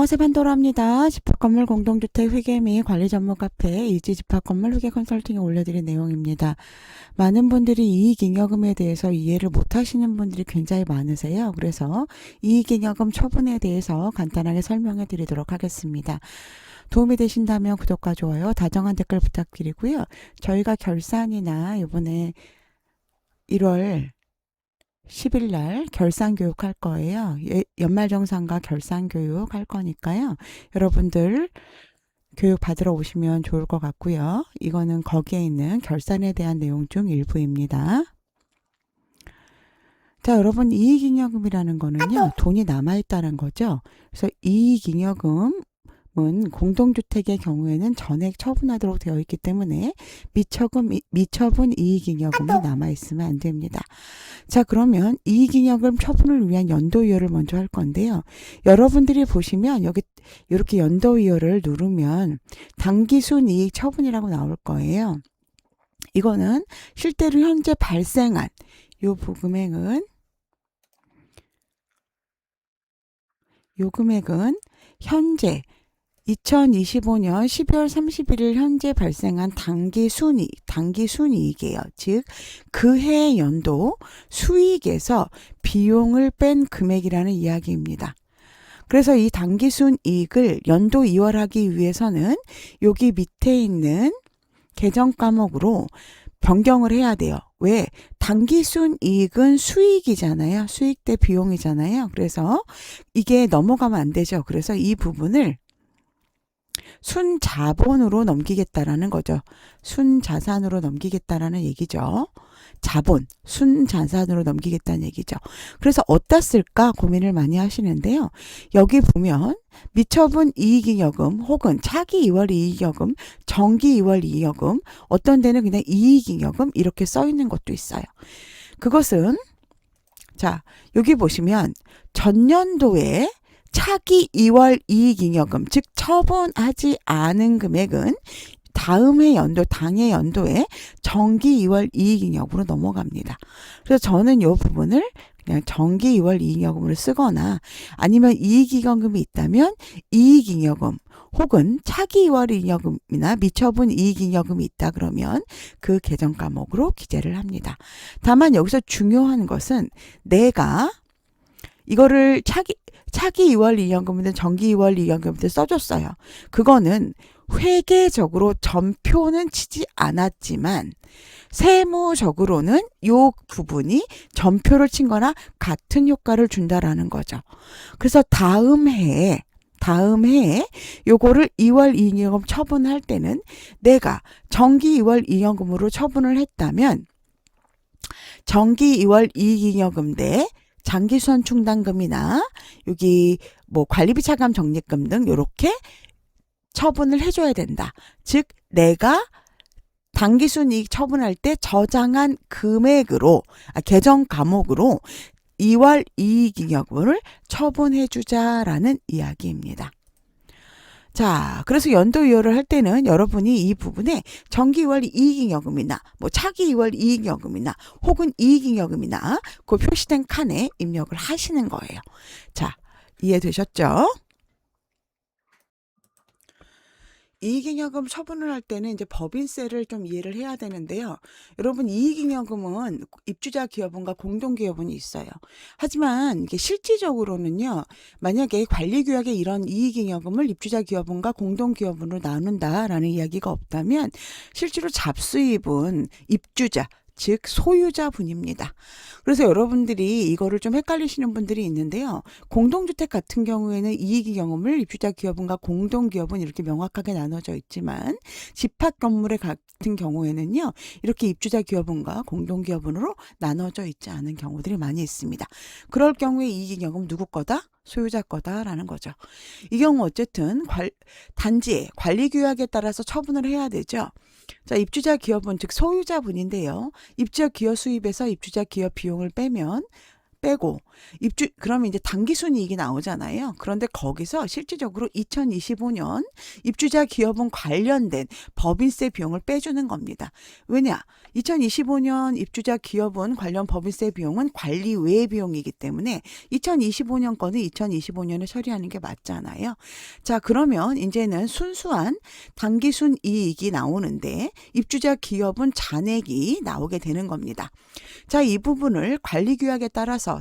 안녕하세요, 판도라입니다. 집합건물 공동주택 회계 및 관리 전문 카페 이지 집합건물 회계 컨설팅에 올려드린 내용입니다. 많은 분들이 이익잉여금에 대해서 이해를 못하시는 분들이 굉장히 많으세요. 그래서 이익잉여금 처분에 대해서 간단하게 설명해 드리도록 하겠습니다. 도움이 되신다면 구독과 좋아요, 다정한 댓글 부탁드리고요. 저희가 결산이나 이번에 1월 10일 날 결산 교육 할 거예요. 연말정산과 결산 교육 할 거니까요. 여러분들 교육 받으러 오시면 좋을 것 같고요. 이거는 거기에 있는 결산에 대한 내용 중 일부입니다. 자, 여러분 이익잉여금이라는 거는요. 돈이 남아있다는 거죠. 그래서 이익잉여금 공동주택의 경우에는 전액 처분하도록 되어 있기 때문에 미처분 이익잉여금이 남아있으면 안 됩니다. 자, 그러면 이익잉여금 처분을 위한 연도이율을 먼저 할 건데요. 여러분들이 보시면 여기 이렇게 연도이율을 누르면 당기순이익 처분이라고 나올 거예요. 이거는 실제로 현재 발생한 요 금액은 현재 2025년 12월 31일 현재 발생한 당기순이익이에요. 즉, 그해 연도 수익에서 비용을 뺀 금액이라는 이야기입니다. 그래서 이 당기순이익을 연도 이월하기 위해서는 여기 밑에 있는 계정 과목으로 변경을 해야 돼요. 왜? 당기순이익은 수익이잖아요. 수익 대 비용이잖아요. 그래서 이게 넘어가면 안 되죠. 그래서 이 부분을 순자본으로 넘기겠다라는 거죠. 순자산으로 넘기겠다라는 얘기죠. 순자산으로 넘기겠다는 얘기죠. 그래서 어디다 쓸까 고민을 많이 하시는데요. 여기 보면 미처분 이익잉여금 혹은 차기 이월 이익여금, 정기 이월 이익여금, 어떤 데는 그냥 이익잉여금 이렇게 써 있는 것도 있어요. 그것은 자, 여기 보시면 전년도에 차기 2월 이익잉여금, 즉 처분하지 않은 금액은 다음 해 연도, 당해 연도에 정기 2월 이익잉여금으로 넘어갑니다. 그래서 저는 이 부분을 그냥 정기 2월 이익잉여금으로 쓰거나 아니면 이익잉여금이 있다면 이익잉여금 혹은 차기 2월 이익잉여금이나 미처분 이익잉여금이 있다 그러면 그 계정 과목으로 기재를 합니다. 다만 여기서 중요한 것은 내가 이거를 차기 2월 이익여금이든 정기 2월 이익여금이든 써줬어요. 그거는 회계적으로 전표는 치지 않았지만 세무적으로는 요 부분이 전표를 친 거나 같은 효과를 준다라는 거죠. 그래서 다음 해에 요거를 2월 이익여금 처분할 때는 내가 정기 2월 이익여금으로 처분을 했다면 정기 2월 이익여금 대 장기수선 충당금이나 여기 뭐 관리비 차감 적립금 등 이렇게 처분을 해줘야 된다. 즉 내가 당기순이익 처분할 때 저장한 금액으로 계정 과목으로 2월 이익잉여금을 처분해주자라는 이야기입니다. 자, 그래서 연도 이월을 할 때는 여러분이 이 부분에 정기 2월 이익잉여금이나 뭐 차기 2월 이익잉여금이나 혹은 이익잉여금이나 그 표시된 칸에 입력을 하시는 거예요. 자, 이해되셨죠? 이익잉여금 처분을 할 때는 이제 법인세를 좀 이해를 해야 되는데요. 여러분 이익잉여금은 입주자 기여분과 공동기여분이 있어요. 하지만 이게 실질적으로는요. 만약에 관리규약에 이런 이익잉여금을 입주자 기여분과 공동기여분으로 나눈다라는 이야기가 없다면 실제로 잡수입은 입주자 즉 소유자분입니다. 그래서 여러분들이 이거를 좀 헷갈리시는 분들이 있는데요. 공동주택 같은 경우에는 이익잉여금을 입주자 기여분과 공동기여분 이렇게 명확하게 나눠져 있지만 집합건물의 같은 경우에는요. 이렇게 입주자 기여분과 공동기여분으로 나눠져 있지 않은 경우들이 많이 있습니다. 그럴 경우에 이익잉여금 누구 거다? 소유자 거다라는 거죠. 이 경우 어쨌든 단지 관리규약에 따라서 처분을 해야 되죠. 자, 입주자 기여분 즉 소유자분인데요. 입주자 기여 수입에서 입주자 기여 비용을 빼고 그러면 이제 당기순이익이 나오잖아요. 그런데 거기서 실질적으로 2025년 입주자 기업은 관련된 법인세 비용을 빼주는 겁니다. 왜냐? 2025년 입주자 기업은 관련 법인세 비용은 관리 외 비용이기 때문에 2025년 거는 2025년에 처리하는 게 맞잖아요. 자, 그러면 이제는 순수한 당기순이익이 나오는데 입주자 기업은 잔액이 나오게 되는 겁니다. 자, 이 부분을 관리규약에 따라서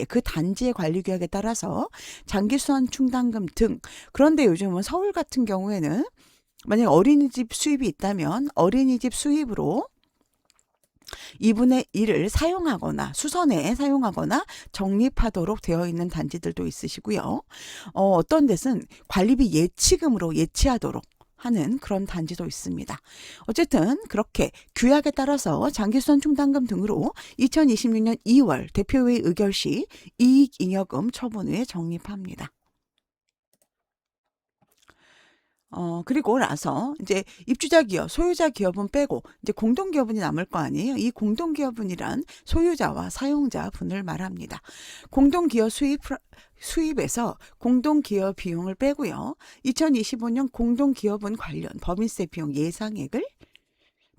그 단지의 관리규약에 따라서 장기수환 충당금 등. 그런데 요즘은 서울 같은 경우에는 만약에 어린이집 수입이 있다면 어린이집 수입으로 2분의 1을 사용하거나 수선에 사용하거나 적립하도록 되어 있는 단지들도 있으시고요. 어떤 데는 관리비 예치금으로 예치하도록 하는 그런 단지도 있습니다. 어쨌든 그렇게 규약에 따라서 장기수선 충당금 등으로 2026년 2월 대표회의 의결 시 이익잉여금 처분후에 적립합니다. 그리고 나서 이제 입주자 기업, 소유자 기업은 빼고 이제 공동기업은이 남을 거 아니에요. 이 공동기업은이란 소유자와 사용자 분을 말합니다. 공동기업 수입에서 공동기업 비용을 빼고요. 2025년 공동기업은 관련 법인세 비용 예상액을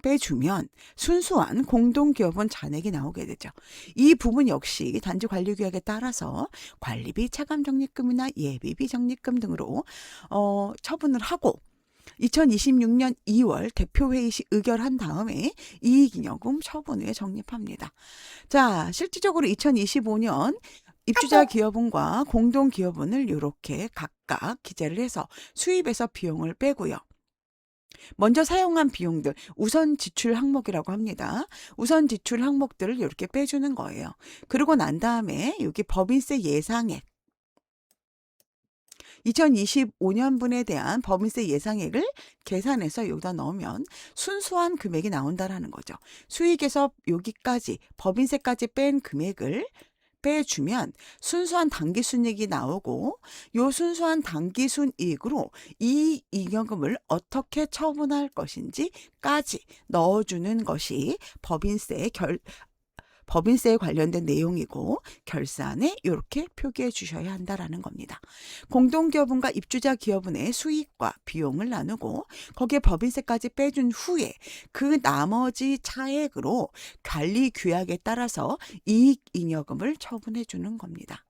빼주면 순수한 공동기업은 잔액이 나오게 되죠. 이 부분 역시 단지관리규약에 따라서 관리비, 차감적립금이나 예비비 적립금 등으로 처분을 하고 2026년 2월 대표회의 시 의결한 다음에 이익잉여금 처분후에 적립합니다. 자, 실질적으로 2025년 입주자 기업은과 공동기업은을 이렇게 각각 기재를 해서 수입에서 비용을 빼고요. 먼저 사용한 비용들, 우선 지출 항목이라고 합니다. 우선 지출 항목들을 이렇게 빼주는 거예요. 그러고 난 다음에 여기 법인세 예상액, 2025년분에 대한 법인세 예상액을 계산해서 여기다 넣으면 순수한 금액이 나온다라는 거죠. 수익에서 여기까지 법인세까지 뺀 금액을 빼주면 순수한 당기순이익이 나오고 요 순수한 당기순이익으로 이익잉여금을 어떻게 처분할 것인지까지 넣어주는 것이 법인세에 관련된 내용이고 결산에 이렇게 표기해 주셔야 한다라는 겁니다. 공동기업은과 입주자 기업은의 수익과 비용을 나누고 거기에 법인세까지 빼준 후에 그 나머지 차액으로 관리규약에 따라서 이익잉여금을 처분해 주는 겁니다.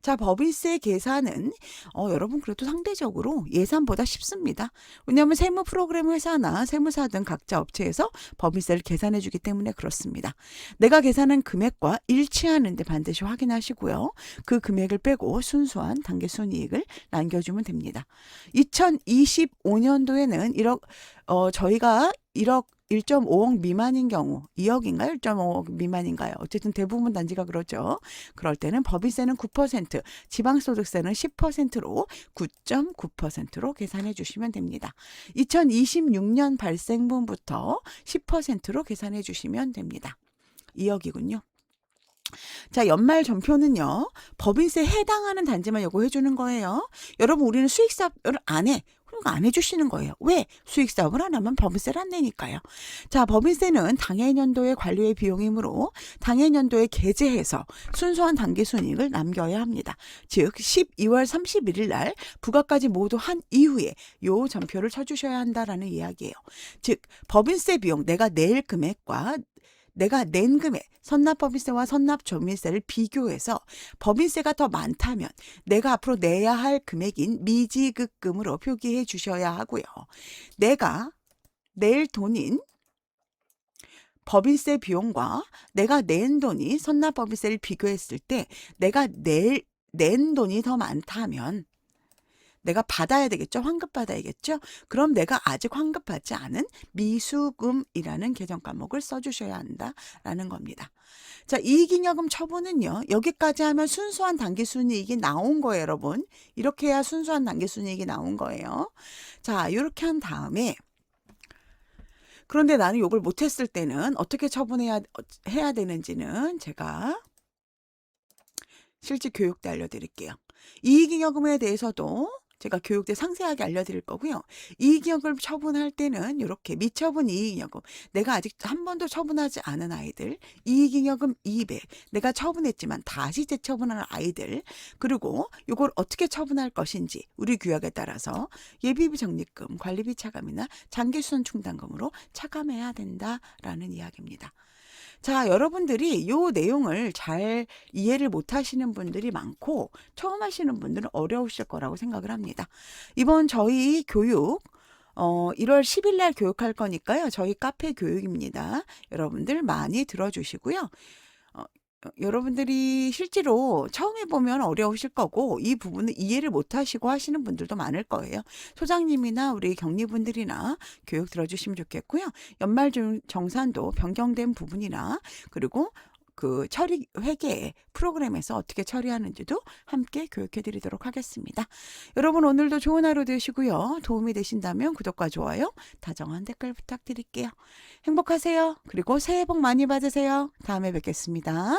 자, 법인세 계산은 여러분 그래도 상대적으로 예산보다 쉽습니다. 왜냐하면 세무 프로그램 회사나 세무사 등 각자 업체에서 법인세를 계산해 주기 때문에 그렇습니다. 내가 계산한 금액과 일치하는데 반드시 확인하시고요. 그 금액을 빼고 순수한 당기순이익을 남겨주면 됩니다. 2025년도에는 저희가 1.5억 미만인 경우 2억인가요? 1.5억 미만인가요? 어쨌든 대부분 단지가 그러죠. 그럴 때는 법인세는 9%, 지방소득세는 10%로 9.9%로 계산해 주시면 됩니다. 2026년 발생분부터 10%로 계산해 주시면 됩니다. 2억이군요. 자, 연말 전표는요. 법인세 해당하는 단지만 요구해 주는 거예요. 여러분 우리는 수익사업을 안 해. 그러니까 안 해주시는 거예요. 왜? 수익사업을 안 하면 법인세를 안 내니까요. 자, 법인세는 당해년도의 관리의 비용이므로 당해년도에 게재해서 순수한 당기순이익을 남겨야 합니다. 즉 12월 31일 날 부가까지 모두 한 이후에 요 전표를 쳐주셔야 한다라는 이야기예요. 즉 법인세 비용 내가 낼 금액과 내가 낸 금액, 선납법인세와 선납조민세를 비교해서 법인세가 더 많다면 내가 앞으로 내야 할 금액인 미지급금으로 표기해 주셔야 하고요. 내가 낼 돈인 법인세 비용과 내가 낸 돈이 선납법인세를 비교했을 때 내가 낸 돈이 더 많다면 내가 받아야 되겠죠. 환급받아야겠죠. 그럼 내가 아직 환급받지 않은 미수금이라는 계정 과목을 써주셔야 한다라는 겁니다. 자, 이익잉여금 처분은요. 여기까지 하면 순수한 당기순이익이 나온 거예요, 여러분. 이렇게 해야 순수한 당기순이익이 나온 거예요. 자, 이렇게 한 다음에 그런데 나는 이걸 못했을 때는 어떻게 처분해야 되는지는 제가 실제 교육 때 알려드릴게요. 이익잉여금에 대해서도 제가 교육 때 상세하게 알려드릴 거고요. 이익잉여금을 처분할 때는 이렇게 미처분 이익잉여금, 내가 아직 한 번도 처분하지 않은 아이들, 이익잉여금 200, 내가 처분했지만 다시 재처분하는 아이들, 그리고 이걸 어떻게 처분할 것인지 우리 규약에 따라서 예비비 적립금, 관리비 차감이나 장기수선 충당금으로 차감해야 된다라는 이야기입니다. 자, 여러분들이 이 내용을 잘 이해를 못 하시는 분들이 많고 처음 하시는 분들은 어려우실 거라고 생각을 합니다. 이번 저희 교육 1월 10일 날 교육할 거니까요. 저희 카페 교육입니다. 여러분들 많이 들어주시고요. 여러분들이 실제로 처음 해보면 어려우실 거고 이 부분을 이해를 못 하시고 하시는 분들도 많을 거예요. 소장님이나 우리 격리분들이나 교육 들어주시면 좋겠고요. 연말 정산도 변경된 부분이나 그리고 그 처리 회계 프로그램에서 어떻게 처리하는지도 함께 교육해 드리도록 하겠습니다. 여러분 오늘도 좋은 하루 되시고요. 도움이 되신다면 구독과 좋아요, 다정한 댓글 부탁드릴게요. 행복하세요. 그리고 새해 복 많이 받으세요. 다음에 뵙겠습니다.